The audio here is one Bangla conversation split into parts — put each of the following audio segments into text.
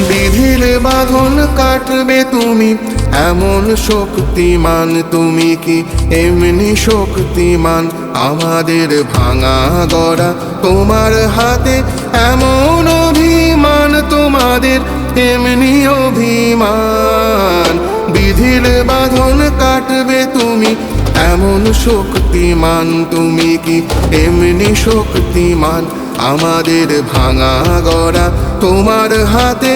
বিধির বাঁধন কাটবে তুমি, এমন শক্তিমান তুমি কি এমনি শক্তিমান? আমাদের ভাঙা গড়া তোমার হাতে, এমন অভিমান তোমাদের এমনি অভিমান। বিধির বাঁধন কাটবে তুমি, এমন শক্তিমান তুমি কি এমনি শক্তিমান? আমাদের ভাঙা গড়া তোমার হাতে,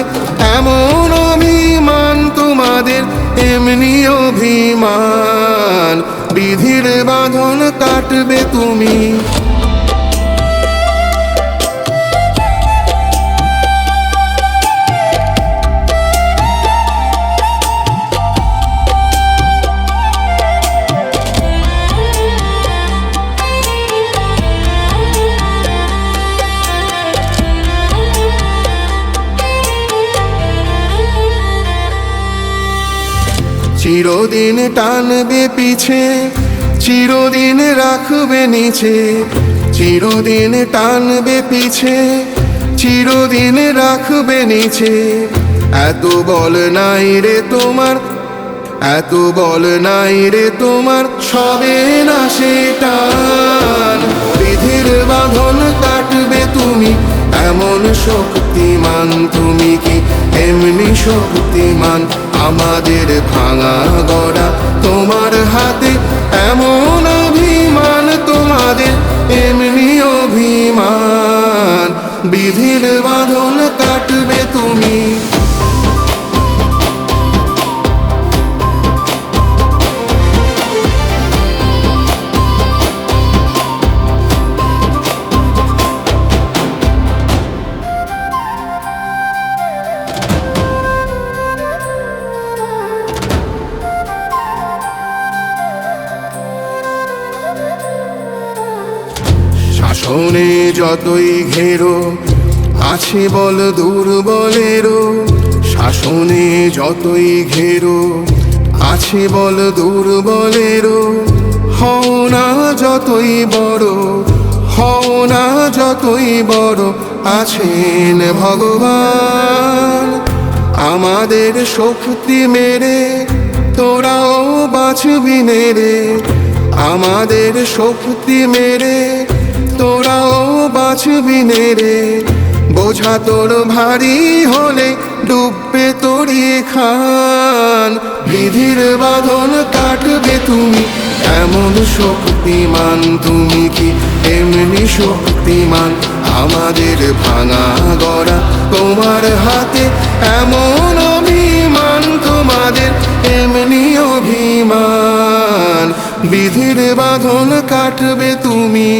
এমন অভিমান তোমাদের এমনি অভিমান। বিধির বাঁধন কাটবে তুমি। চিরদিন টানবে পিছে, চিরদিন রাখবে নিচে। চিরদিন টানবে পিছে, চিরদিন রাখবে নিচে। এত বল নাই রে তোমার, এত বল নাই রে তোমার, সবে না সে টান। বিধির বাঁধন কাটবে তুমি, এমন শক্তিমান তুমি কি এমনি শক্তিমান? আমাদের ভাঙা গড়া তোমার হাতে, এমন অভিমান তোমাদের এমনি অভিমান। বিধির বাঁধন কাটবে তুমি। শাসনে যতই ঘেরো আছে বল দুর্বলেরও, শাসনে যতই ঘেরো আছে বল দুর্বলেরও। হও না যতই বড়, হও না যতই বড়, আছেন ভগবান। আমাদের শক্তি মেরে তোরাও বাঁচবি রে, আমাদের শক্তি মেরে তোরাও বাঁচবি রে। বোঝা তোর ভারী হলে ডুববে তোরই খান। বিধির বাঁধন কাটবে তুমি, এমন শক্তিমান তুমি কি এমনি শক্তিমান? আমাদের ভাঙা গড়া তোমার হাতে, এমন অভিমান তোমাদের এমনি অভিমান। বিধির বাঁধন কাটবে তুমি।